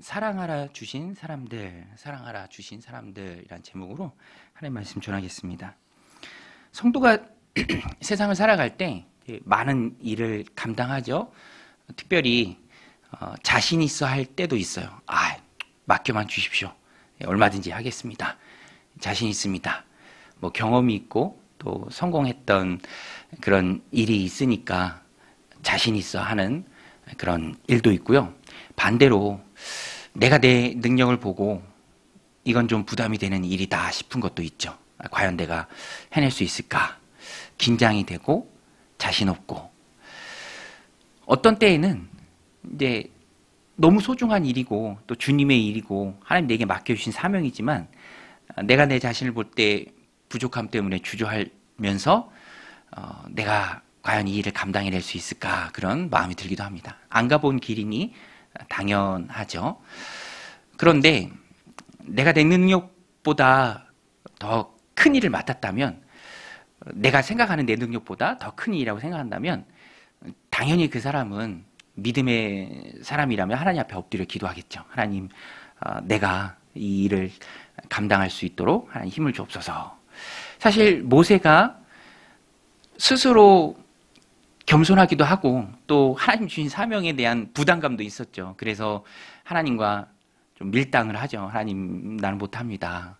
사랑하라 주신 사람들, 사랑하라 주신 사람들이란 제목으로 하나님 말씀 전하겠습니다. 성도가 세상을 살아갈 때 많은 일을 감당하죠. 특별히 자신 있어 할 때도 있어요. 맡겨만 주십시오. 얼마든지 하겠습니다. 자신 있습니다. 뭐 경험이 있고 또 성공했던 그런 일이 있으니까 자신 있어 하는 그런 일도 있고요. 반대로 내가 내 능력을 보고 이건 좀 부담이 되는 일이다 싶은 것도 있죠. 과연 내가 해낼 수 있을까? 긴장이 되고 자신 없고, 어떤 때에는 이제 너무 소중한 일이고 또 주님의 일이고 하나님 내게 맡겨주신 사명이지만 내가 내 자신을 볼 때 부족함 때문에 주저하면서 내가 과연 이 일을 감당해낼 수 있을까, 그런 마음이 들기도 합니다. 안 가본 길이니 당연하죠. 그런데 내가 내 능력보다 더 큰 일을 맡았다면, 내가 생각하는 내 능력보다 더 큰 일이라고 생각한다면 당연히 그 사람은 믿음의 사람이라면 하나님 앞에 엎드려 기도하겠죠. 하나님, 내가 이 일을 감당할 수 있도록 하나님 힘을 주옵소서. 사실 모세가 스스로 겸손하기도 하고 또 하나님 주신 사명에 대한 부담감도 있었죠. 그래서 하나님과 좀 밀당을 하죠. 하나님, 나는 못합니다.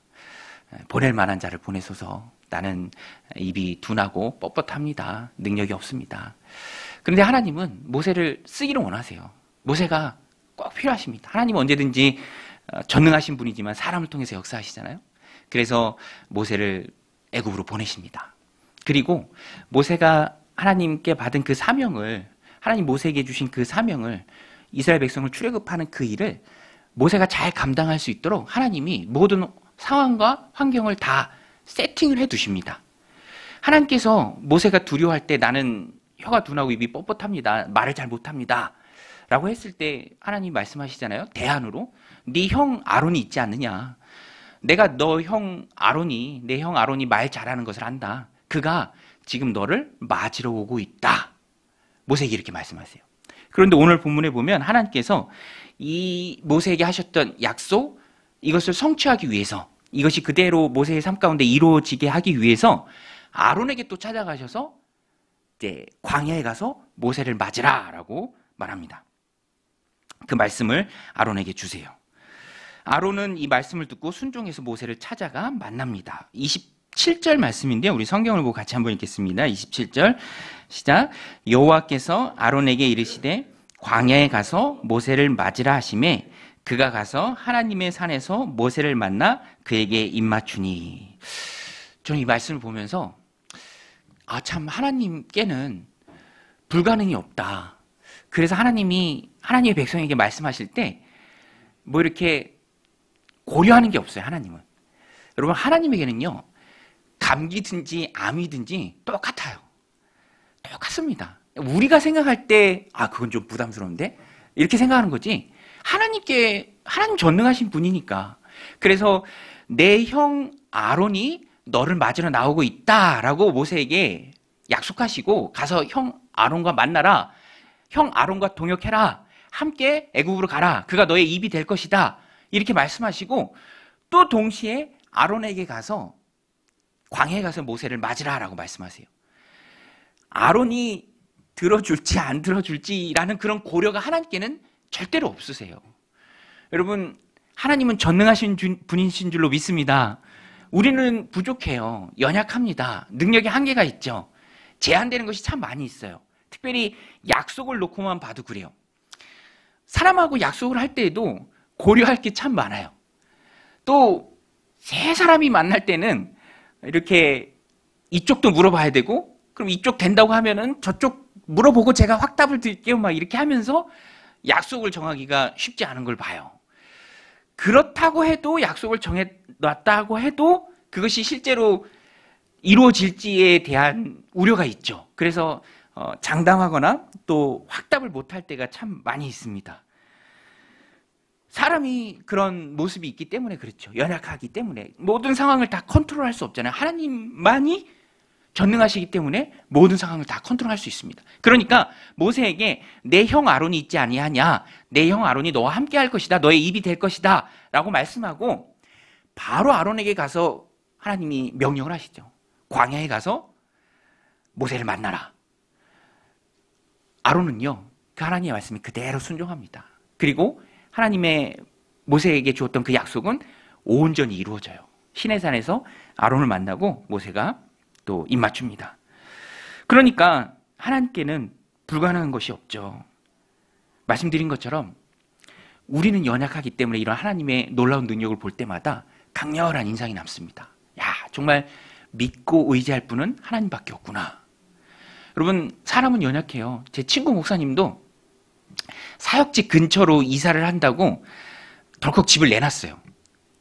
보낼 만한 자를 보내소서. 나는 입이 둔하고 뻣뻣합니다. 능력이 없습니다. 그런데 하나님은 모세를 쓰기를 원하세요. 모세가 꼭 필요하십니다. 하나님은 언제든지 전능하신 분이지만 사람을 통해서 역사하시잖아요. 그래서 모세를 애굽으로 보내십니다. 그리고 모세가 하나님께 받은 그 사명을, 하나님 모세에게 주신 그 사명을, 이스라엘 백성을 출애굽하는 그 일을 모세가 잘 감당할 수 있도록 하나님이 모든 상황과 환경을 다 세팅을 해 두십니다. 하나님께서 모세가 두려워할 때 나는 혀가 둔하고 입이 뻣뻣합니다. 말을 잘 못합니다. 라고 했을 때 하나님 말씀하시잖아요. 대안으로 네 형 아론이 있지 않느냐. 내가 너 형 아론이, 내 형 아론이 말 잘하는 것을 안다. 그가 지금 너를 맞으러 오고 있다. 모세에게 이렇게 말씀하세요. 그런데 오늘 본문에 보면 하나님께서 이 모세에게 하셨던 약속, 이것을 성취하기 위해서, 이것이 그대로 모세의 삶 가운데 이루어지게 하기 위해서 아론에게 또 찾아가셔서 이제 광야에 가서 모세를 맞으라 라고 말합니다. 그 말씀을 아론에게 주세요. 아론은 이 말씀을 듣고 순종해서 모세를 찾아가 만납니다. 27절 말씀인데요. 우리 성경을 보고 같이 한번 읽겠습니다. 27절 시작. 여호와께서 아론에게 이르시되 광야에 가서 모세를 맞으라 하시매 그가 가서 하나님의 산에서 모세를 만나 그에게 입맞추니. 저는 이 말씀을 보면서 참 하나님께는 불가능이 없다. 그래서 하나님이 하나님의 백성에게 말씀하실 때 뭐 이렇게 고려하는 게 없어요. 하나님은. 여러분, 하나님에게는요, 감기든지 암이든지 똑같아요. 똑같습니다. 우리가 생각할 때 그건 좀 부담스러운데 이렇게 생각하는 거지, 하나님 전능하신 분이니까. 그래서 내 형 아론이 너를 맞으러 나오고 있다라고 모세에게 약속하시고 가서 형 아론과 만나라. 형 아론과 동역해라. 함께 애굽으로 가라. 그가 너의 입이 될 것이다. 이렇게 말씀하시고 또 동시에 아론에게 가서 광야에 가서 모세를 맞으라라고 말씀하세요. 아론이 들어줄지 안 들어줄지라는 그런 고려가 하나님께는 절대로 없으세요. 여러분, 하나님은 전능하신 분이신 줄로 믿습니다. 우리는 부족해요. 연약합니다. 능력에 한계가 있죠. 제한되는 것이 참 많이 있어요. 특별히 약속을 놓고만 봐도 그래요. 사람하고 약속을 할 때에도 고려할 게 참 많아요. 또 세 사람이 만날 때는 이렇게 이쪽도 물어봐야 되고, 그럼 이쪽 된다고 하면은 저쪽 물어보고 제가 확답을 드릴게요. 막 이렇게 하면서 약속을 정하기가 쉽지 않은 걸 봐요. 그렇다고 해도, 약속을 정해놨다고 해도 그것이 실제로 이루어질지에 대한 우려가 있죠. 그래서 장담하거나 또 확답을 못할 때가 참 많이 있습니다. 사람이 그런 모습이 있기 때문에 그렇죠. 연약하기 때문에 모든 상황을 다 컨트롤할 수 없잖아요. 하나님만이 전능하시기 때문에 모든 상황을 다 컨트롤할 수 있습니다. 그러니까 모세에게 내 형 아론이 있지 아니하냐, 내 형 아론이 너와 함께 할 것이다, 너의 입이 될 것이다 라고 말씀하고 바로 아론에게 가서 하나님이 명령을 하시죠. 광야에 가서 모세를 만나라. 아론은요, 그 하나님의 말씀에 그대로 순종합니다. 그리고 하나님의 모세에게 주었던 그 약속은 온전히 이루어져요. 시내산에서 아론을 만나고 모세가 또 입맞춥니다. 그러니까 하나님께는 불가능한 것이 없죠. 말씀드린 것처럼 우리는 연약하기 때문에 이런 하나님의 놀라운 능력을 볼 때마다 강렬한 인상이 남습니다. 야, 정말 믿고 의지할 분은 하나님밖에 없구나. 여러분, 사람은 연약해요. 제 친구 목사님도 사역지 근처로 이사를 한다고 덜컥 집을 내놨어요.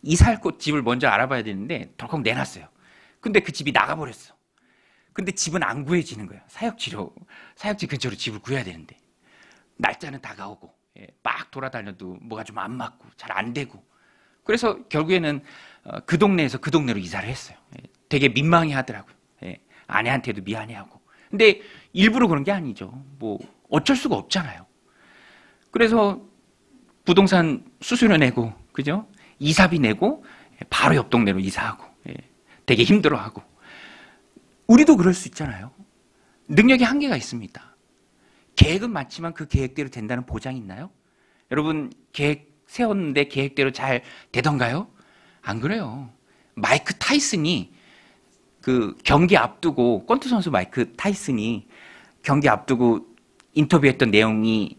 이사할 곳 집을 먼저 알아봐야 되는데 덜컥 내놨어요. 근데 그 집이 나가버렸어. 근데 집은 안 구해지는 거예요. 사역지 근처로 집을 구해야 되는데. 날짜는 다가오고, 막 돌아다녀도 뭐가 좀 안 맞고, 잘 안 되고. 그래서 결국에는 그 동네에서 그 동네로 이사를 했어요. 되게 민망해 하더라고요. 아내한테도 미안해하고. 근데 일부러 그런 게 아니죠. 뭐, 어쩔 수가 없잖아요. 그래서 부동산 수수료 내고, 그죠? 이사비 내고, 바로 옆 동네로 이사하고, 되게 힘들어하고. 우리도 그럴 수 있잖아요. 능력의 한계가 있습니다. 계획은 맞지만 그 계획대로 된다는 보장이 있나요? 여러분, 계획 세웠는데 계획대로 잘 되던가요? 안 그래요. 마이크 타이슨이 그 경기 앞두고, 권투 선수 마이크 타이슨이 경기 앞두고 인터뷰했던 내용이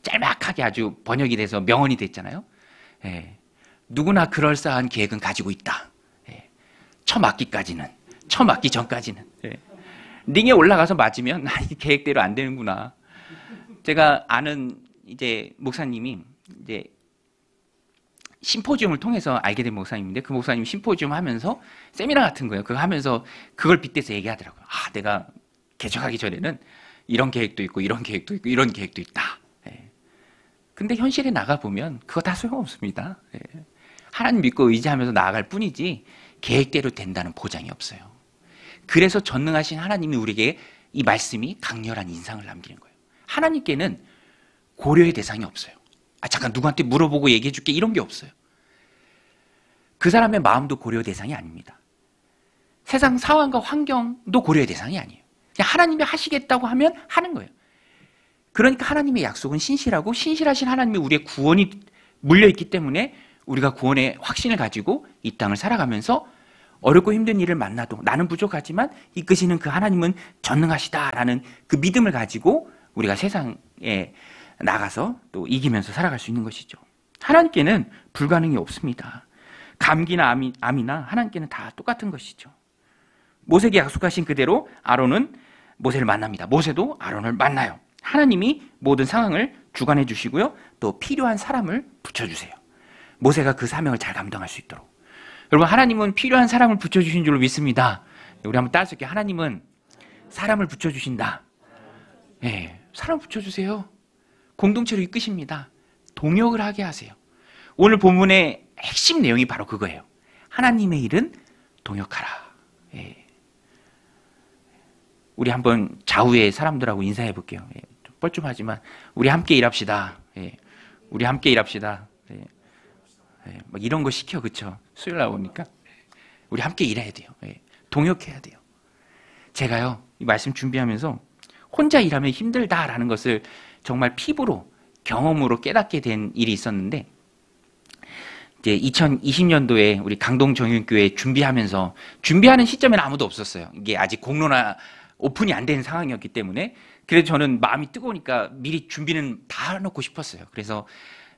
짤막하게 아주 번역이 돼서 명언이 됐잖아요. 누구나 그럴싸한 계획은 가지고 있다. 처 맞기 전까지는. 링에 올라가서 맞으면 이 계획대로 안 되는구나. 제가 아는 이제 목사님이 이제 심포지움을 통해서 알게 된 목사님인데, 그 목사님이 심포지움 하면서 세미나 같은 거예요. 그거 하면서 그걸 빗대서 얘기하더라고요. 아, 내가 개척하기 전에는 이런 계획도 있고 이런 계획도 있고 이런 계획도 있다. 근데 현실에 나가보면 그거 다 소용없습니다. 하나님 믿고 의지하면서 나아갈 뿐이지 계획대로 된다는 보장이 없어요. 그래서 전능하신 하나님이 우리에게 이 말씀이 강렬한 인상을 남기는 거예요. 하나님께는 고려의 대상이 없어요. 아, 잠깐 누구한테 물어보고 얘기해 줄게, 이런 게 없어요. 그 사람의 마음도 고려의 대상이 아닙니다. 세상 상황과 환경도 고려의 대상이 아니에요. 그냥 하나님이 하시겠다고 하면 하는 거예요. 그러니까 하나님의 약속은 신실하고, 신실하신 하나님이 우리의 구원이 물려있기 때문에 우리가 구원의 확신을 가지고 이 땅을 살아가면서 어렵고 힘든 일을 만나도 나는 부족하지만 이끄시는 그 하나님은 전능하시다라는 그 믿음을 가지고 우리가 세상에 나가서 또 이기면서 살아갈 수 있는 것이죠. 하나님께는 불가능이 없습니다. 감기나 암이나 하나님께는 다 똑같은 것이죠. 모세에게 약속하신 그대로 아론은 모세를 만납니다. 모세도 아론을 만나요. 하나님이 모든 상황을 주관해 주시고요. 또 필요한 사람을 붙여주세요. 모세가 그 사명을 잘 감당할 수 있도록. 여러분, 하나님은 필요한 사람을 붙여주신 줄로 믿습니다. 우리 한번 따라서 할게요. 하나님은 사람을 붙여주신다. 사람 붙여주세요. 공동체로 이끄십니다. 동역을 하게 하세요. 오늘 본문의 핵심 내용이 바로 그거예요. 하나님의 일은 동역하라. 우리 한번 좌우의 사람들하고 인사해 볼게요. 좀 뻘쭘하지만 우리 함께 일합시다. 우리 함께 일합시다. 막 이런 거 시켜, 그쵸? 수요일 나오니까 우리 함께 일해야 돼요. 동역해야 돼요. 제가요, 이 말씀 준비하면서 혼자 일하면 힘들다라는 것을 정말 피부로, 경험으로 깨닫게 된 일이 있었는데, 이제 2020년도에 우리 강동 정윤교회 준비하는 시점에는 아무도 없었어요. 이게 아직 공론화 오픈이 안 된 상황이었기 때문에. 그래서 저는 마음이 뜨거우니까 미리 준비는 다 해놓고 싶었어요. 그래서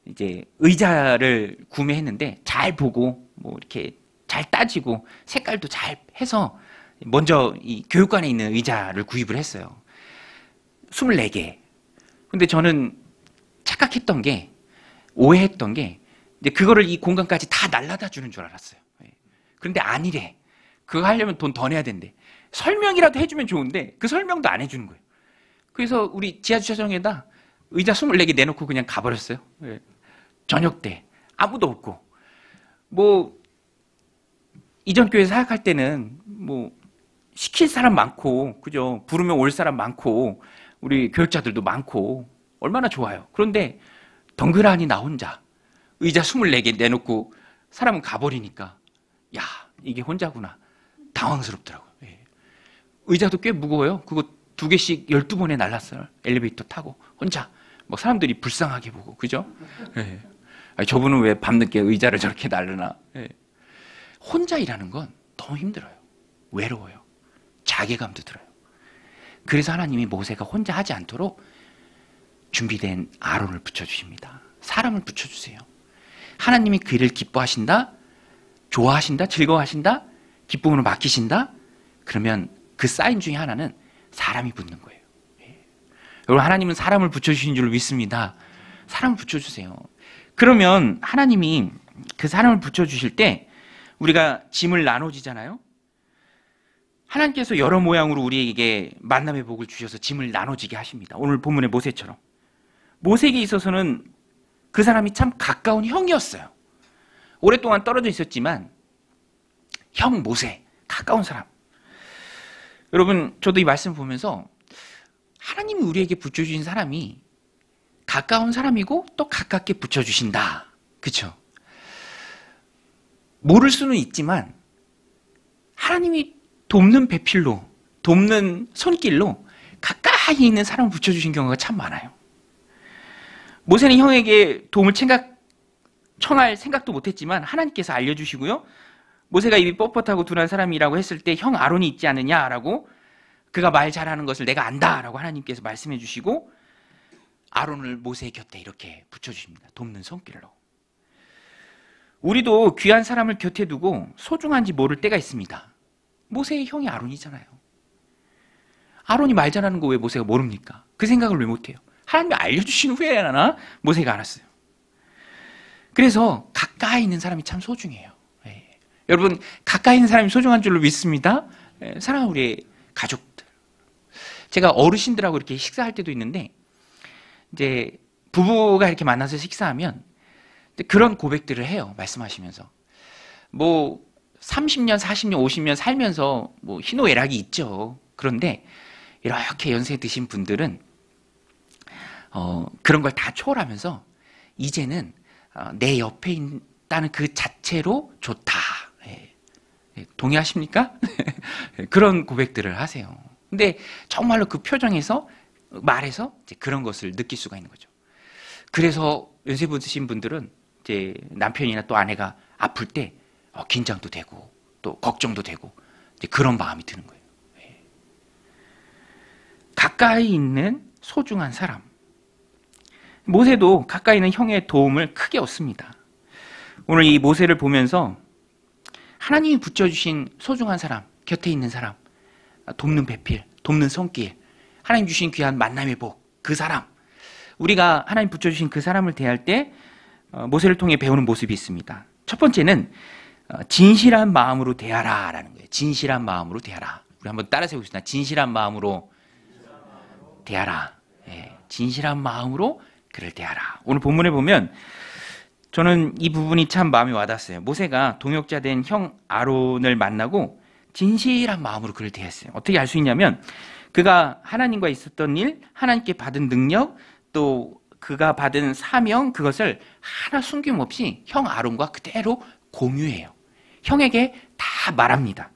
이제 의자를 구매했는데 잘 보고 뭐 이렇게 잘 따지고 색깔도 잘 해서 먼저 이 교육관에 있는 의자를 구입을 했어요. 24개. 근데 저는 착각했던 게, 오해했던 게, 이제 그거를 이 공간까지 다 날라다 주는 줄 알았어요. 그런데 아니래. 그거 하려면 돈 더 내야 된대. 설명이라도 해주면 좋은데 그 설명도 안 해주는 거예요. 그래서 우리 지하주차장에다 의자 24개 내놓고 그냥 가버렸어요. 저녁 때 아무도 없고, 뭐 이전 교회 사역할 때는 뭐 시킬 사람 많고, 그죠? 부르면 올 사람 많고, 우리 교육자들도 많고, 얼마나 좋아요. 그런데 덩그러니 나 혼자 의자 24개 내놓고 사람은 가버리니까, 야, 이게 혼자구나. 당황스럽더라고요. 예. 의자도 꽤 무거워요. 그거 2개씩 12번에 날랐어요. 엘리베이터 타고. 혼자. 뭐 사람들이 불쌍하게 보고, 그죠? 예. 아니, 저분은 왜 밤늦게 의자를 저렇게 날르나. 예. 혼자 일하는 건 너무 힘들어요. 외로워요. 자괴감도 들어요. 그래서 하나님이 모세가 혼자 하지 않도록 준비된 아론을 붙여주십니다. 사람을 붙여주세요. 하나님이 그 일을 기뻐하신다? 좋아하신다? 즐거워하신다? 기쁨으로 맡기신다? 그러면 그 사인 중에 하나는 사람이 붙는 거예요. 예. 여러분, 하나님은 사람을 붙여주신 줄 믿습니다. 사람을 붙여주세요. 그러면 하나님이 그 사람을 붙여주실 때 우리가 짐을 나눠지잖아요. 하나님께서 여러 모양으로 우리에게 만남의 복을 주셔서 짐을 나눠지게 하십니다. 오늘 본문의 모세처럼. 모세에게 있어서는 그 사람이 참 가까운 형이었어요. 오랫동안 떨어져 있었지만 형 모세, 가까운 사람. 여러분, 저도 이 말씀 보면서 하나님이 우리에게 붙여주신 사람이 가까운 사람이고 또 가깝게 붙여주신다. 그렇죠? 모를 수는 있지만 하나님이 돕는 배필로, 돕는 손길로 가까이 있는 사람을 붙여주신 경우가 참 많아요. 모세는 형에게 도움을 청할 생각도 못했지만 하나님께서 알려주시고요. 모세가 입이 뻣뻣하고 둔한 사람이라고 했을 때 형 아론이 있지 않느냐라고, 그가 말 잘하는 것을 내가 안다라고 하나님께서 말씀해 주시고 아론을 모세의 곁에 이렇게 붙여주십니다. 돕는 손길로. 우리도 귀한 사람을 곁에 두고 소중한지 모를 때가 있습니다. 모세의 형이 아론이잖아요. 아론이 말 잘하는 거 왜 모세가 모릅니까? 그 생각을 왜 못해요? 하나님이 알려주신 후에 하나 모세가 알았어요. 그래서 가까이 있는 사람이 참 소중해요. 예. 여러분, 가까이 있는 사람이 소중한 줄로 믿습니다. 예. 사랑하는 우리 가족들. 제가 어르신들하고 이렇게 식사할 때도 있는데, 이제 부부가 이렇게 만나서 식사하면 그런 고백들을 해요. 말씀하시면서. 뭐 30년, 40년, 50년 살면서 뭐 희노애락이 있죠. 그런데 이렇게 연세 드신 분들은 그런 걸 다 초월하면서 이제는 내 옆에 있다는 그 자체로 좋다. 예. 동의하십니까? 그런 고백들을 하세요. 근데 정말로 그 표정에서, 말에서 이제 그런 것을 느낄 수가 있는 거죠. 그래서 연세 드신 분들은 이제 남편이나 또 아내가 아플 때 긴장도 되고 또 걱정도 되고 이제 그런 마음이 드는 거예요. 예. 가까이 있는 소중한 사람. 모세도 가까이 있는 형의 도움을 크게 얻습니다. 오늘 이 모세를 보면서 하나님이 붙여주신 소중한 사람, 곁에 있는 사람, 돕는 배필, 돕는 손길, 하나님 주신 귀한 만남의 복, 그 사람, 우리가 하나님 붙여주신 그 사람을 대할 때 모세를 통해 배우는 모습이 있습니다. 첫 번째는 진실한 마음으로 대하라 라는 거예요. 진실한 마음으로 대하라. 우리 한번 따라서 해보겠습니다. 진실한 마음으로 대하라. 예, 진실한 마음으로 그를 대하라. 오늘 본문에 보면 저는 이 부분이 참 마음에 와닿았어요. 모세가 동역자 된 형 아론을 만나고 진실한 마음으로 그를 대했어요. 어떻게 알 수 있냐면 그가 하나님과 있었던 일, 하나님께 받은 능력, 또 그가 받은 사명, 그것을 하나 숨김없이 형 아론과 그대로 공유해요. 형에게 다 말합니다.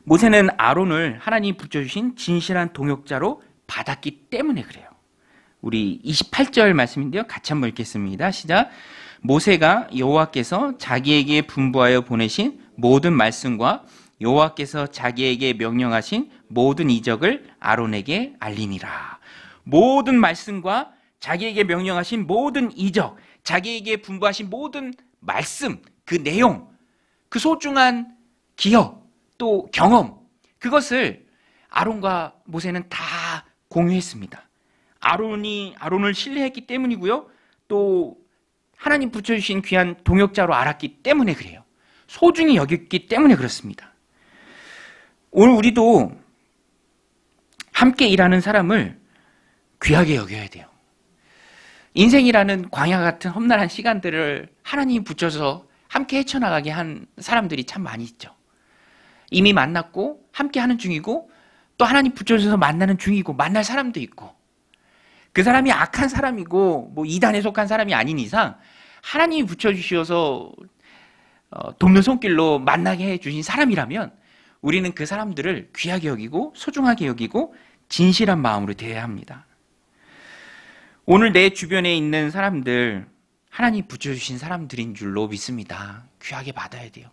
모세는 아론을 하나님이 붙여주신 진실한 동역자로 받았기 때문에 그래요. 우리 28절 말씀인데요. 같이 한번 읽겠습니다. 시작. 모세가 여호와께서 자기에게 분부하여 보내신 모든 말씀과 여호와께서 자기에게 명령하신 모든 이적을 아론에게 알리니라. 모든 말씀과 자기에게 명령하신 모든 이적, 자기에게 분부하신 모든 말씀, 그 내용, 그 소중한 기억, 또 경험, 그것을 아론과 모세는 다 공유했습니다. 아론을 신뢰했기 때문이고요. 또 하나님 붙여주신 귀한 동역자로 알았기 때문에 그래요. 소중히 여겼기 때문에 그렇습니다. 오늘 우리도 함께 일하는 사람을 귀하게 여겨야 돼요. 인생이라는 광야 같은 험난한 시간들을 하나님이 붙여서 함께 헤쳐나가게 한 사람들이 참 많이 있죠. 이미 만났고 함께 하는 중이고 또 하나님 붙여주셔서 만나는 중이고 만날 사람도 있고 그 사람이 악한 사람이고 뭐 이단에 속한 사람이 아닌 이상 하나님이 붙여주셔서 돕는 손길로 만나게 해주신 사람이라면 우리는 그 사람들을 귀하게 여기고 소중하게 여기고 진실한 마음으로 대해야 합니다. 오늘 내 주변에 있는 사람들 하나님 붙여주신 사람들인 줄로 믿습니다. 귀하게 받아야 돼요.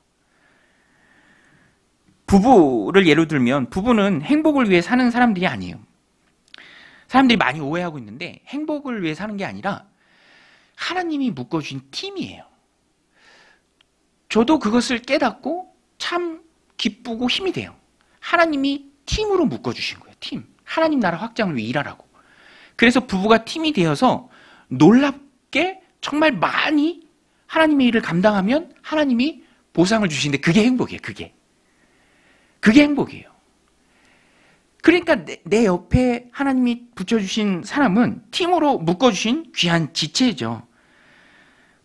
부부를 예로 들면 부부는 행복을 위해 사는 사람들이 아니에요. 사람들이 많이 오해하고 있는데 행복을 위해 사는 게 아니라 하나님이 묶어주신 팀이에요. 저도 그것을 깨닫고 참 기쁘고 힘이 돼요. 하나님이 팀으로 묶어주신 거예요. 팀. 하나님 나라 확장을 위해 일하라고. 그래서 부부가 팀이 되어서 놀랍게 정말 많이 하나님의 일을 감당하면 하나님이 보상을 주시는데 그게 행복이에요. 그게 행복이에요. 그러니까 내 옆에 하나님이 붙여주신 사람은 팀으로 묶어주신 귀한 지체죠.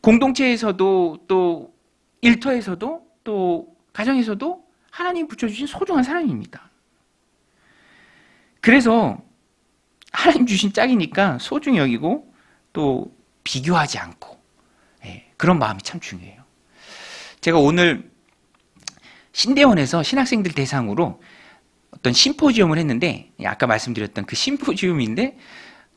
공동체에서도 또 일터에서도 또 가정에서도 하나님이 붙여주신 소중한 사람입니다. 그래서 하나님 주신 짝이니까 소중히 여기고 또 비교하지 않고 그런 마음이 참 중요해요. 제가 오늘 신대원에서 신학생들 대상으로 어떤 심포지움을 했는데 아까 말씀드렸던 그 심포지움인데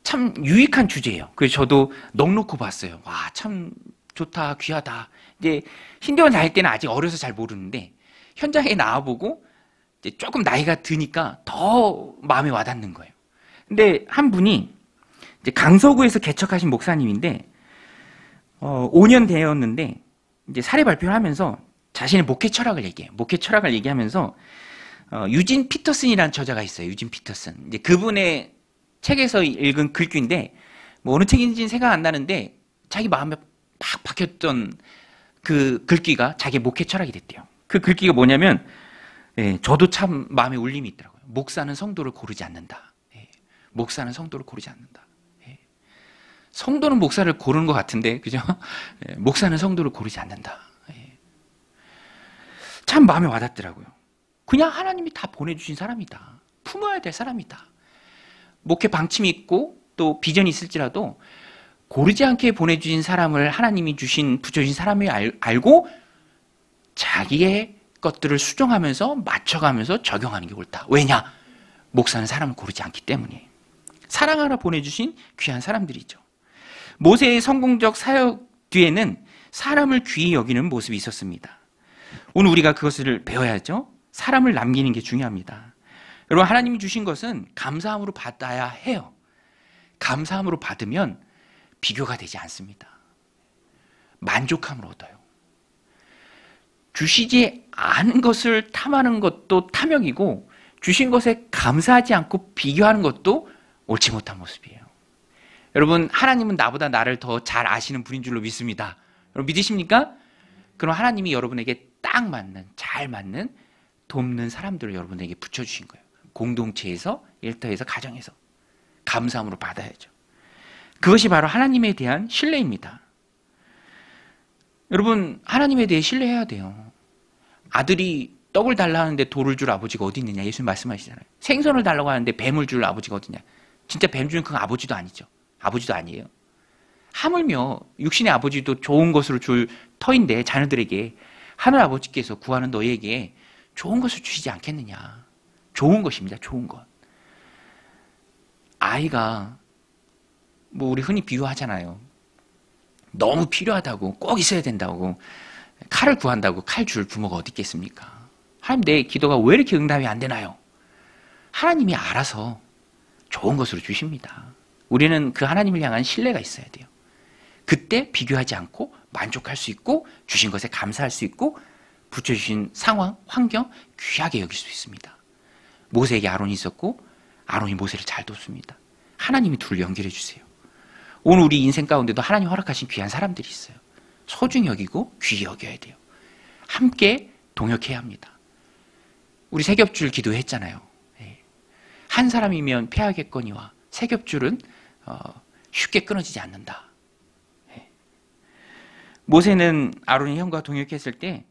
참 유익한 주제예요. 그래서 저도 넋놓고 봤어요. 와, 참 좋다, 귀하다. 이제 신대원 다닐 때는 아직 어려서 잘 모르는데 현장에 나와보고 이제 조금 나이가 드니까 더 마음에 와닿는 거예요. 근데 한 분이 이제 강서구에서 개척하신 목사님인데 5년 되었는데 이제 사례 발표를 하면서 자신의 목회 철학을 얘기해요. 목회 철학을 얘기하면서 유진 피터슨이라는 저자가 있어요. 유진 피터슨. 이제 그분의 책에서 읽은 글귀인데 뭐 어느 책인지는 생각 안 나는데 자기 마음에 팍 박혔던 그 글귀가 자기의 목회 철학이 됐대요. 그 글귀가 뭐냐면 저도 참 마음에 울림이 있더라고요. 목사는 성도를 고르지 않는다. 목사는 성도를 고르지 않는다. 성도는 목사를 고르는 것 같은데 그죠? 목사는 성도를 고르지 않는다. 참 마음에 와닿더라고요. 그냥 하나님이 다 보내주신 사람이다. 품어야 될 사람이다. 목회 방침이 있고 또 비전이 있을지라도 고르지 않게 보내주신 사람을 하나님이 붙여주신 사람이 알고 자기의 것들을 수정하면서 맞춰가면서 적용하는 게 옳다. 왜냐? 목사는 사람을 고르지 않기 때문에. 사랑하라 보내주신 귀한 사람들이죠. 모세의 성공적 사역 뒤에는 사람을 귀히 여기는 모습이 있었습니다. 오늘 우리가 그것을 배워야죠. 사람을 남기는 게 중요합니다. 여러분, 하나님이 주신 것은 감사함으로 받아야 해요. 감사함으로 받으면 비교가 되지 않습니다. 만족함을 얻어요. 주시지 않은 것을 탐하는 것도 탐욕이고 주신 것에 감사하지 않고 비교하는 것도 옳지 못한 모습이에요. 여러분, 하나님은 나보다 나를 더 잘 아시는 분인 줄로 믿습니다. 여러분 믿으십니까? 그럼 하나님이 여러분에게 딱 맞는, 잘 맞는 돕는 사람들을 여러분에게 붙여주신 거예요. 공동체에서, 일터에서, 가정에서 감사함으로 받아야죠. 그것이 바로 하나님에 대한 신뢰입니다. 여러분, 하나님에 대해 신뢰해야 돼요. 아들이 떡을 달라 하는데 돌을 줄 아버지가 어디 있느냐, 예수님 말씀하시잖아요. 생선을 달라고 하는데 뱀을 줄 아버지가 어디냐. 진짜 뱀 주는 그건 아버지도 아니죠. 아버지도 아니에요. 하물며 육신의 아버지도 좋은 것으로 줄 터인데 자녀들에게 하늘 아버지께서 구하는 너희에게 좋은 것을 주시지 않겠느냐. 좋은 것입니다. 좋은 것. 아이가 뭐 우리 흔히 비유하잖아요. 너무 필요하다고 꼭 있어야 된다고 칼을 구한다고 칼 줄 부모가 어디 있겠습니까? 하나님, 내 기도가 왜 이렇게 응답이 안 되나요? 하나님이 알아서 좋은 것으로 주십니다. 우리는 그 하나님을 향한 신뢰가 있어야 돼요. 그때 비교하지 않고 만족할 수 있고 주신 것에 감사할 수 있고 붙여주신 상황, 환경 귀하게 여길 수 있습니다. 모세에게 아론이 있었고 아론이 모세를 잘 돕습니다. 하나님이 둘 연결해 주세요. 오늘 우리 인생 가운데도 하나님 허락하신 귀한 사람들이 있어요. 소중히 여기고 귀히 여겨야 돼요. 함께 동역해야 합니다. 우리 세 겹줄 기도했잖아요. 한 사람이면 패하겠거니와 세 겹줄은 쉽게 끊어지지 않는다. 모세는 아론의 형과 동역했을 때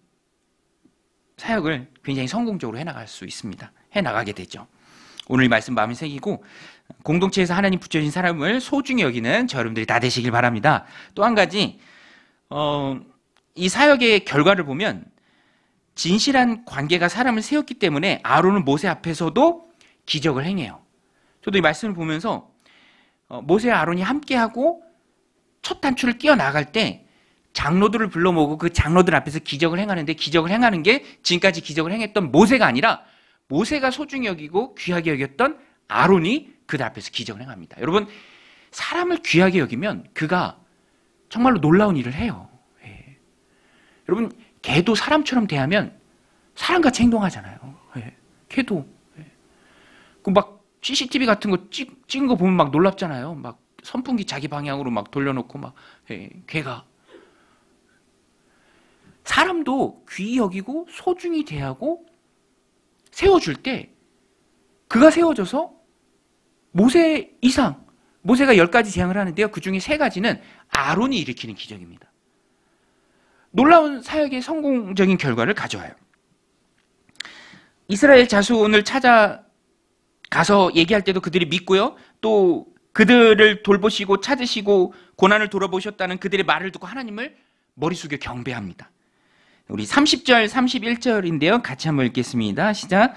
사역을 굉장히 성공적으로 해나갈 수 있습니다. 해나가게 되죠. 오늘 이 말씀 마음에 새기고 공동체에서 하나님 붙여주신 사람을 소중히 여기는 저 여러분들이 다 되시길 바랍니다. 또 한 가지 이 사역의 결과를 보면 진실한 관계가 사람을 세웠기 때문에 아론은 모세 앞에서도 기적을 행해요. 저도 이 말씀을 보면서 모세와 아론이 함께하고 첫 단추를 끼어나갈 때 장로들을 불러 모으고 그 장로들 앞에서 기적을 행하는데, 기적을 행하는 게 지금까지 기적을 행했던 모세가 아니라 모세가 소중히 여기고 귀하게 여겼던 아론이 그들 앞에서 기적을 행합니다. 여러분, 사람을 귀하게 여기면 그가 정말로 놀라운 일을 해요. 예. 여러분, 개도 사람처럼 대하면 사람같이 행동하잖아요. 예. 개도. 예. 그 막 CCTV 같은 거 찍은 거 보면 막 놀랍잖아요. 막 선풍기 자기 방향으로 막 돌려놓고 막. 예. 개가. 사람도 귀히 여기고 소중히 대하고 세워줄 때 그가 세워져서 모세 이상, 모세가 10가지 재앙을 하는데요. 그 중에 3가지는 아론이 일으키는 기적입니다. 놀라운 사역의 성공적인 결과를 가져와요. 이스라엘 자손을 찾아가서 얘기할 때도 그들이 믿고요. 또 그들을 돌보시고 찾으시고 고난을 돌아보셨다는 그들의 말을 듣고 하나님을 머리 숙여 경배합니다. 우리 30절, 31절인데요. 같이 한번 읽겠습니다. 시작.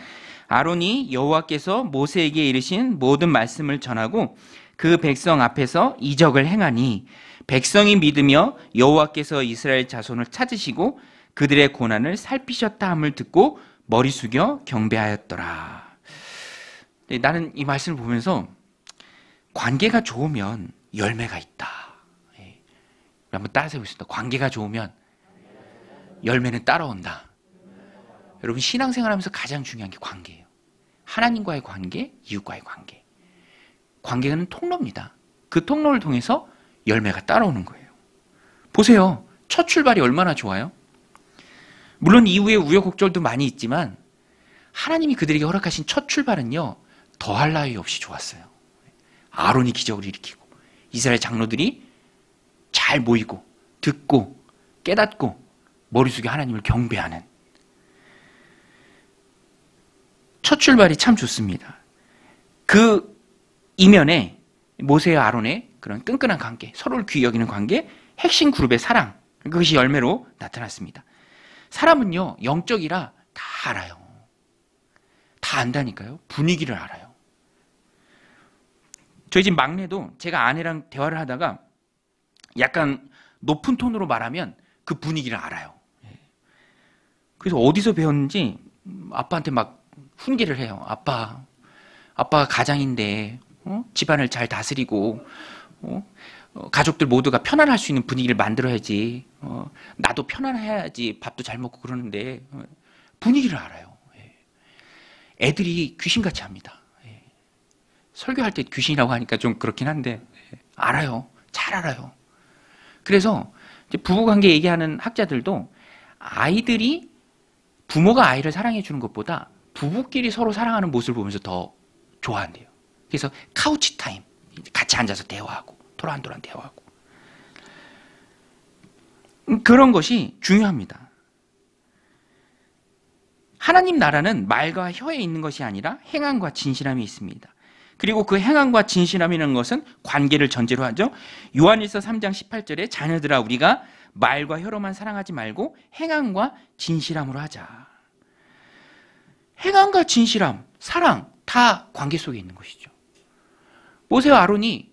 아론이 여호와께서 모세에게 이르신 모든 말씀을 전하고 그 백성 앞에서 이적을 행하니 백성이 믿으며 여호와께서 이스라엘 자손을 찾으시고 그들의 고난을 살피셨다 함을 듣고 머리 숙여 경배하였더라. 나는 이 말씀을 보면서 관계가 좋으면 열매가 있다. 한번 따라서 해보겠습니다. 관계가 좋으면 열매는 따라온다. 여러분, 신앙생활하면서 가장 중요한 게 관계예요. 하나님과의 관계, 이웃과의 관계. 관계는 통로입니다. 그 통로를 통해서 열매가 따라오는 거예요. 보세요. 첫 출발이 얼마나 좋아요? 물론 이후에 우여곡절도 많이 있지만 하나님이 그들에게 허락하신 첫 출발은요, 더할 나위 없이 좋았어요. 아론이 기적을 일으키고 이스라엘 장로들이 잘 모이고 듣고 깨닫고 머리 숙여 하나님을 경배하는 첫 출발이 참 좋습니다. 그 이면에 모세와 아론의 그런 끈끈한 관계, 서로를 귀히 여기는 관계, 핵심 그룹의 사랑, 그것이 열매로 나타났습니다. 사람은요, 영적이라 다 알아요. 다 안다니까요. 분위기를 알아요. 저희 집 막내도 제가 아내랑 대화를 하다가 약간 높은 톤으로 말하면 그 분위기를 알아요. 그래서 어디서 배웠는지 아빠한테 막 훈계를 해요. 아빠가 가장인데 집안을 잘 다스리고 가족들 모두가 편안할 수 있는 분위기를 만들어야지. 나도 편안해야지 밥도 잘 먹고 그러는데 분위기를 알아요. 애들이 귀신같이 합니다. 설교할 때 귀신이라고 하니까 좀 그렇긴 한데 알아요. 잘 알아요. 그래서 부부관계 얘기하는 학자들도 아이들이 부모가 아이를 사랑해 주는 것보다 부부끼리 서로 사랑하는 모습을 보면서 더 좋아한대요. 그래서 카우치 타임, 같이 앉아서 대화하고 도란도란 대화하고 그런 것이 중요합니다. 하나님 나라는 말과 혀에 있는 것이 아니라 행함과 진실함이 있습니다. 그리고 그 행함과 진실함이라는 것은 관계를 전제로 하죠. 요한일서 3장 18절에 자녀들아 우리가 말과 혀로만 사랑하지 말고 행함과 진실함으로 하자. 행함과 진실함, 사랑 다 관계 속에 있는 것이죠. 모세와 아론이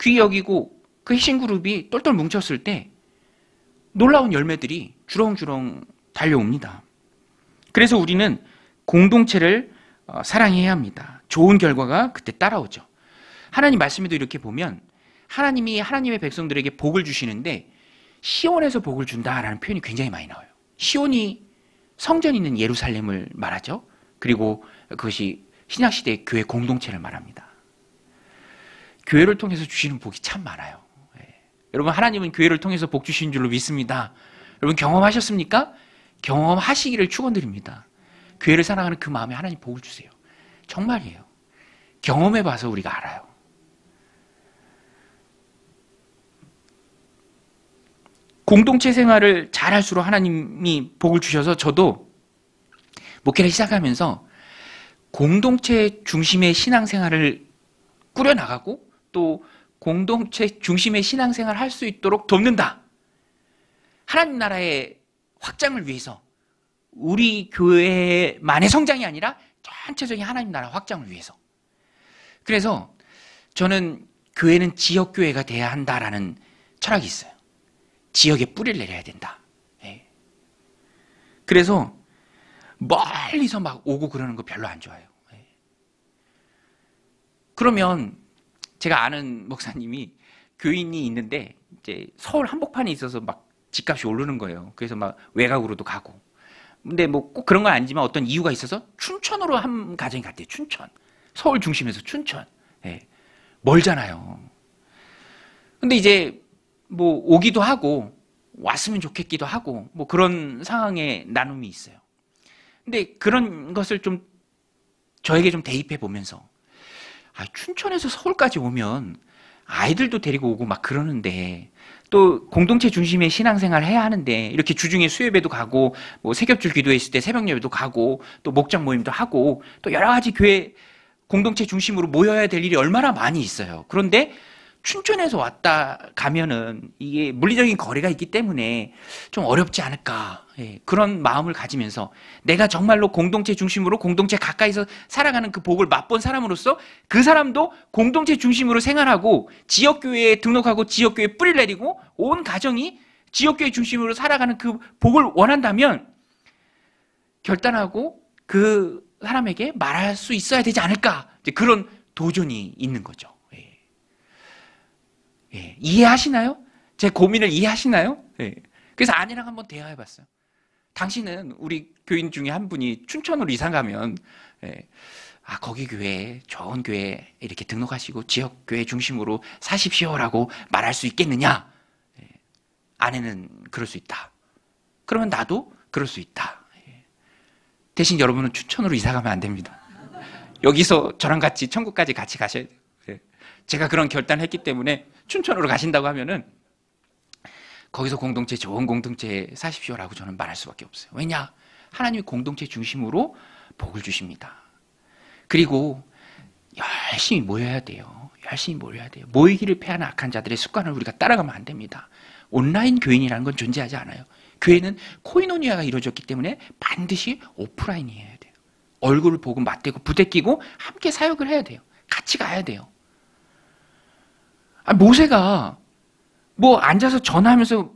귀히 여기고 그 핵심 그룹이 똘똘 뭉쳤을 때 놀라운 열매들이 주렁주렁 달려옵니다. 그래서 우리는 공동체를 사랑해야 합니다. 좋은 결과가 그때 따라오죠. 하나님 말씀에도 이렇게 보면 하나님이 하나님의 백성들에게 복을 주시는데 시온에서 복을 준다라는 표현이 굉장히 많이 나와요. 시온이 성전이 있는 예루살렘을 말하죠. 그리고 그것이 신약시대의 교회 공동체를 말합니다. 교회를 통해서 주시는 복이 참 많아요. 여러분, 하나님은 교회를 통해서 복 주시는 줄로 믿습니다. 여러분, 경험하셨습니까? 경험하시기를 축원드립니다. 교회를 사랑하는 그 마음에 하나님 복을 주세요. 정말이에요. 경험해봐서 우리가 알아요. 공동체 생활을 잘할수록 하나님이 복을 주셔서 저도 목회를 시작하면서 공동체 중심의 신앙생활을 꾸려나가고 또 공동체 중심의 신앙생활을 할 수 있도록 돕는다. 하나님 나라의 확장을 위해서 우리 교회만의 성장이 아니라 전체적인 하나님 나라 확장을 위해서. 그래서 저는 교회는 지역교회가 돼야 한다라는 철학이 있어요. 지역에 뿌리를 내려야 된다. 예. 그래서 멀리서 막 오고 그러는 거 별로 안 좋아해요. 예. 그러면 제가 아는 목사님이 교인이 있는데 이제 서울 한복판에 있어서 막 집값이 오르는 거예요. 그래서 막 외곽으로도 가고. 근데 뭐 꼭 그런 건 아니지만 어떤 이유가 있어서 춘천으로 한 가정이 갔대요. 춘천. 서울 중심에서 춘천. 예. 멀잖아요. 근데 이제 뭐 오기도 하고 왔으면 좋겠기도 하고 뭐 그런 상황에 나눔이 있어요. 근데 그런 것을 좀 저에게 좀 대입해 보면서 춘천에서 서울까지 오면 아이들도 데리고 오고 막 그러는데 또 공동체 중심의 신앙생활을 해야 하는데 이렇게 주중에 수요예배도 가고 뭐 새벽줄 기도했을 때 새벽 예배도 가고 또 목장 모임도 하고 또 여러 가지 교회 공동체 중심으로 모여야 될 일이 얼마나 많이 있어요. 그런데 춘천에서 왔다 가면은 이게 물리적인 거리가 있기 때문에 좀 어렵지 않을까. 예, 그런 마음을 가지면서 내가 정말로 공동체 중심으로 공동체 가까이서 살아가는 그 복을 맛본 사람으로서 그 사람도 공동체 중심으로 생활하고 지역교회에 등록하고 지역교회에 뿌리를 내리고 온 가정이 지역교회 중심으로 살아가는 그 복을 원한다면 결단하고 그 사람에게 말할 수 있어야 되지 않을까. 이제 그런 도전이 있는 거죠. 예. 예. 이해하시나요? 제 고민을 이해하시나요? 예. 그래서 아내랑 한번 대화해봤어요. 당신은 우리 교인 중에 한 분이 춘천으로 이사 가면 예. 거기 교회 좋은 교회 이렇게 등록하시고 지역 교회 중심으로 사십시오라고 말할 수 있겠느냐? 예. 아내는 그럴 수 있다. 그러면 나도 그럴 수 있다. 예. 대신 여러분은 춘천으로 이사 가면 안 됩니다. 여기서 저랑 같이 천국까지 같이 가셔야 돼요. 예. 제가 그런 결단을 했기 때문에 춘천으로 가신다고 하면은 거기서 공동체 좋은 공동체 사십시오라고 저는 말할 수밖에 없어요. 왜냐? 하나님이 공동체 중심으로 복을 주십니다. 그리고 열심히 모여야 돼요. 열심히 모여야 돼요. 모이기를 패하는 악한 자들의 습관을 우리가 따라가면 안 됩니다. 온라인 교인이라는 건 존재하지 않아요. 교회는 코이노니아가 이루어졌기 때문에 반드시 오프라인이어야 돼요. 얼굴을 보고 맞대고 부대끼고 함께 사역을 해야 돼요. 같이 가야 돼요. 모세가 뭐 앉아서 전화하면서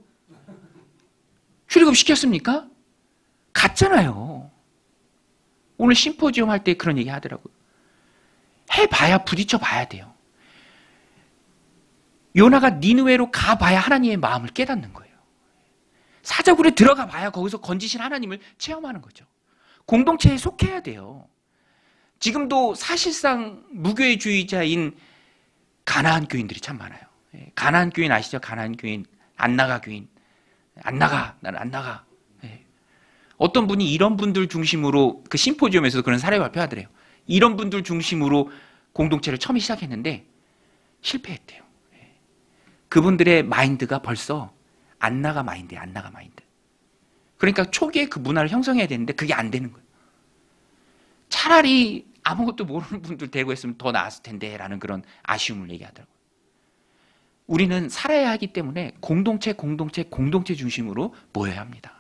출애굽 시켰습니까? 갔잖아요. 오늘 심포지엄 할 때 그런 얘기 하더라고요. 해봐야 부딪혀 봐야 돼요. 요나가 니느웨로 가봐야 하나님의 마음을 깨닫는 거예요. 사자굴에 들어가 봐야 거기서 건지신 하나님을 체험하는 거죠. 공동체에 속해야 돼요. 지금도 사실상 무교회주의자인 가나안 교인들이 참 많아요. 가나안 교인 아시죠? 가나안 교인, 안 나가 교인. 안 나가, 나는 안 나가. 어떤 분이 이런 분들 중심으로 그 심포지엄에서 그런 사례 발표하더래요. 이런 분들 중심으로 공동체를 처음 시작했는데 실패했대요. 그분들의 마인드가 벌써 안 나가 마인드예요. 안 나가 마인드. 그러니까 초기에 그 문화를 형성해야 되는데 그게 안 되는 거예요. 차라리 아무것도 모르는 분들 데리고 했으면 더 나았을 텐데 라는 그런 아쉬움을 얘기하더라고요. 우리는 살아야 하기 때문에 공동체 중심으로 모여야 합니다.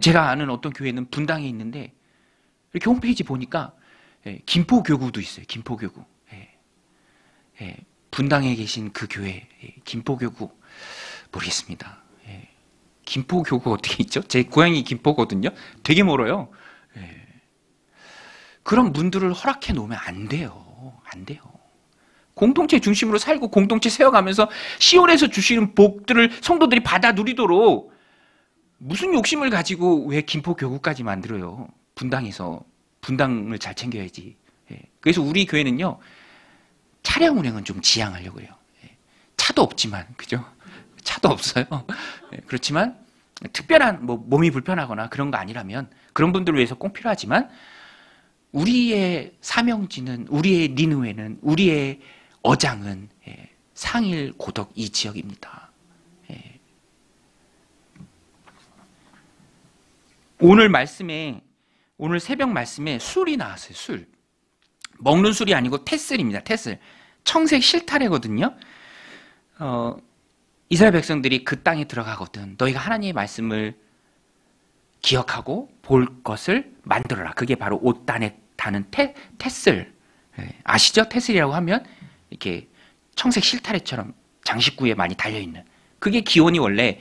제가 아는 어떤 교회는 분당에 있는데 이렇게 홈페이지 보니까 김포교구도 있어요. 김포교구. 분당에 계신 그 교회 김포교구 모르겠습니다. 김포교구 어떻게 있죠? 제 고향이 김포거든요. 되게 멀어요. 그런 분들을 허락해 놓으면 안 돼요. 안 돼요. 공동체 중심으로 살고 공동체 세워가면서 시온에서 주시는 복들을 성도들이 받아 누리도록 무슨 욕심을 가지고 왜 김포교구까지 만들어요? 분당에서 분당을 잘 챙겨야지. 그래서 우리 교회는요 차량 운행은 좀 지양하려고 해요. 차도 없지만 그죠? 차도 없어요. 그렇지만 특별한 뭐 몸이 불편하거나 그런 거 아니라면 그런 분들을 위해서 꼭 필요하지만 우리의 사명지는 우리의 니느웨는 우리의 어장은 상일 고덕 이 지역입니다. 오늘 새벽 말씀에 술이 나왔어요. 술. 먹는 술이 아니고 테슬입니다. 테슬. 청색 실타래거든요. 이스라엘 백성들이 그 땅에 들어가거든. 너희가 하나님의 말씀을 기억하고 볼 것을 만들어라. 그게 바로 옷단에 다는 테슬. 아시죠? 테슬이라고 하면 이렇게 청색 실타래처럼 장식구에 많이 달려있는. 그게 기원이 원래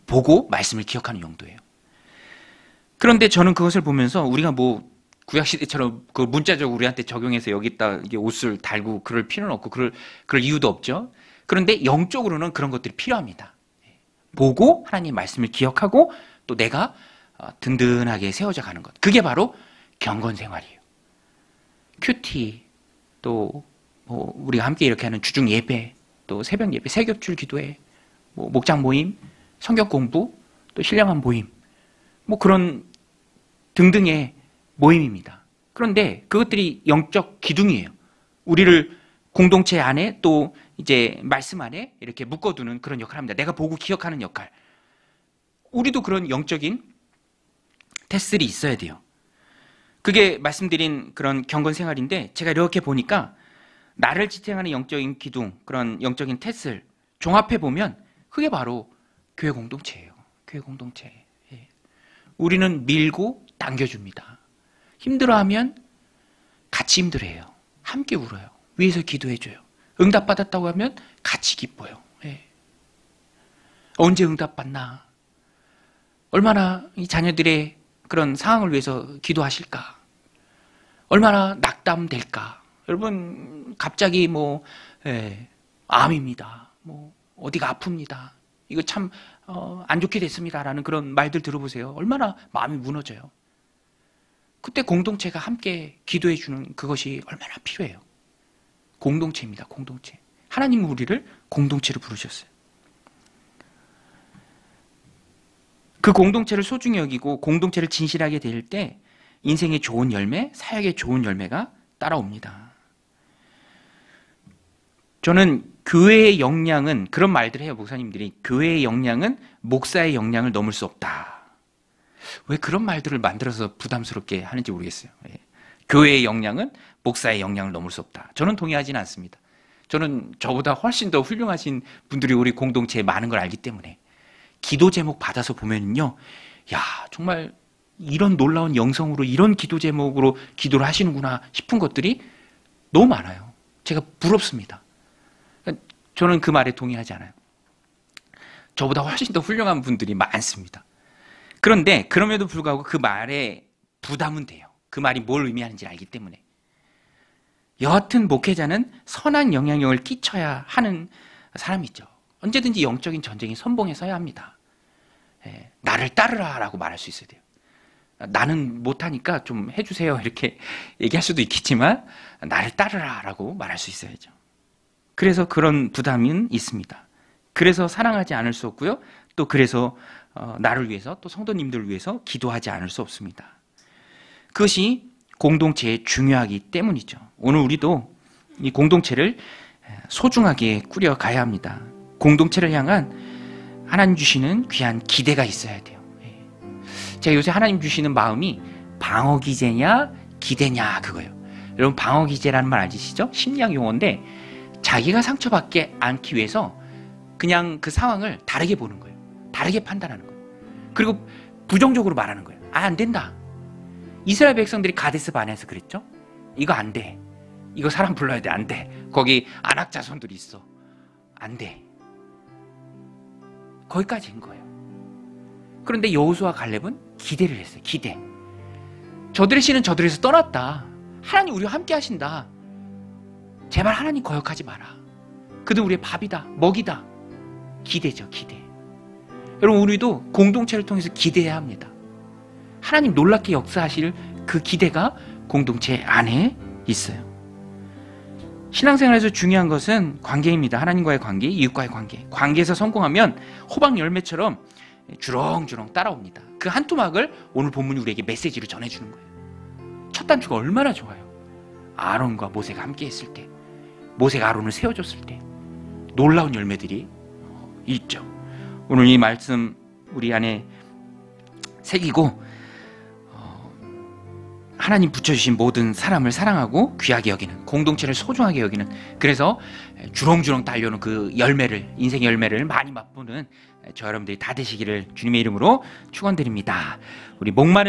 보고 말씀을 기억하는 용도예요. 그런데 저는 그것을 보면서 우리가 뭐 구약시대처럼 그 문자적으로 우리한테 적용해서 여기다 이게 옷을 달고 그럴 필요는 없고 그럴 이유도 없죠. 그런데 영적으로는 그런 것들이 필요합니다. 보고 하나님의 말씀을 기억하고 또 내가 든든하게 세워져 가는 것. 그게 바로 경건생활이에요. 큐티, 또 뭐 우리가 함께 이렇게 하는 주중 예배, 또 새벽 예배, 새겹출 기도회, 뭐 목장 모임, 성경 공부, 또 신령한 모임, 뭐 그런 등등의 모임입니다. 그런데 그것들이 영적 기둥이에요. 우리를 공동체 안에 또 이제 말씀 안에 이렇게 묶어두는 그런 역할을 합니다. 내가 보고 기억하는 역할. 우리도 그런 영적인 테슬이 있어야 돼요. 그게 말씀드린 그런 경건 생활인데 제가 이렇게 보니까 나를 지탱하는 영적인 기둥, 그런 영적인 테슬 종합해 보면 그게 바로 교회 공동체예요. 교회 공동체. 예. 우리는 밀고 당겨줍니다. 힘들어하면 같이 힘들어해요. 함께 울어요. 위에서 기도해줘요. 응답받았다고 하면 같이 기뻐요. 예. 언제 응답받나? 얼마나 이 자녀들의 그런 상황을 위해서 기도하실까? 얼마나 낙담될까? 여러분 갑자기 뭐 암입니다. 뭐 어디가 아픕니다. 이거 참 안 좋게 됐습니다라는 그런 말들 들어보세요. 얼마나 마음이 무너져요. 그때 공동체가 함께 기도해 주는 그것이 얼마나 필요해요. 공동체입니다. 공동체. 하나님은 우리를 공동체로 부르셨어요. 그 공동체를 소중히 여기고 공동체를 진실하게 될 때 인생의 좋은 열매, 사역의 좋은 열매가 따라옵니다. 저는 교회의 역량은 그런 말들 해요. 목사님들이 교회의 역량은 목사의 역량을 넘을 수 없다. 왜 그런 말들을 만들어서 부담스럽게 하는지 모르겠어요. 예. 교회의 역량은 목사의 역량을 넘을 수 없다. 저는 동의하지는 않습니다. 저는 저보다 훨씬 더 훌륭하신 분들이 우리 공동체에 많은 걸 알기 때문에 기도 제목 받아서 보면요, 야 정말 이런 놀라운 영성으로 이런 기도 제목으로 기도를 하시는구나 싶은 것들이 너무 많아요. 제가 부럽습니다. 저는 그 말에 동의하지 않아요. 저보다 훨씬 더 훌륭한 분들이 많습니다. 그런데 그럼에도 불구하고 그 말에 부담은 돼요. 그 말이 뭘 의미하는지 알기 때문에. 여하튼 목회자는 선한 영향력을 끼쳐야 하는 사람이죠. 언제든지 영적인 전쟁이 선봉에 서야 합니다. 나를 따르라 라고 말할 수 있어야 돼요. 나는 못하니까 좀 해주세요 이렇게 얘기할 수도 있겠지만 나를 따르라 라고 말할 수 있어야죠. 그래서 그런 부담은 있습니다. 그래서 사랑하지 않을 수 없고요. 또 그래서 나를 위해서 또 성도님들을 위해서 기도하지 않을 수 없습니다. 그것이 공동체에 중요하기 때문이죠. 오늘 우리도 이 공동체를 소중하게 꾸려가야 합니다. 공동체를 향한 하나님 주시는 귀한 기대가 있어야 돼요. 제가 요새 하나님 주시는 마음이 방어기제냐 기대냐 그거예요. 여러분 방어기제라는 말 아시죠? 심리학 용어인데 자기가 상처받지 않기 위해서 그냥 그 상황을 다르게 보는 거예요. 다르게 판단하는 거예요. 그리고 부정적으로 말하는 거예요. 안 된다. 이스라엘 백성들이 가데스 바네아에서 그랬죠? 이거 안 돼. 이거 사람 불러야 돼. 안 돼. 거기 아낙 자손들이 있어. 안 돼. 거기까지인 거예요. 그런데 여호수아 갈렙은 기대를 했어요. 기대. 저들의 신은 저들에서 떠났다. 하나님 우리와 함께 하신다. 제발 하나님 거역하지 마라. 그들 우리의 밥이다. 먹이다. 기대죠. 기대. 여러분 우리도 공동체를 통해서 기대해야 합니다. 하나님 놀랍게 역사하실 그 기대가 공동체 안에 있어요. 신앙생활에서 중요한 것은 관계입니다. 하나님과의 관계, 이웃과의 관계. 관계에서 성공하면 호박 열매처럼 주렁주렁 따라옵니다. 그 한 토막을 오늘 본문이 우리에게 메시지로 전해주는 거예요. 첫 단추가 얼마나 좋아요. 아론과 모세가 함께 했을 때, 모세가 아론을 세워줬을 때 놀라운 열매들이 있죠. 오늘 이 말씀 우리 안에 새기고 하나님 붙여주신 모든 사람을 사랑하고 귀하게 여기는, 공동체를 소중하게 여기는, 그래서 주렁주렁 딸려오는 그 열매를, 인생의 열매를 많이 맛보는 저 여러분들이 다 되시기를 주님의 이름으로 축원드립니다. 우리 목마른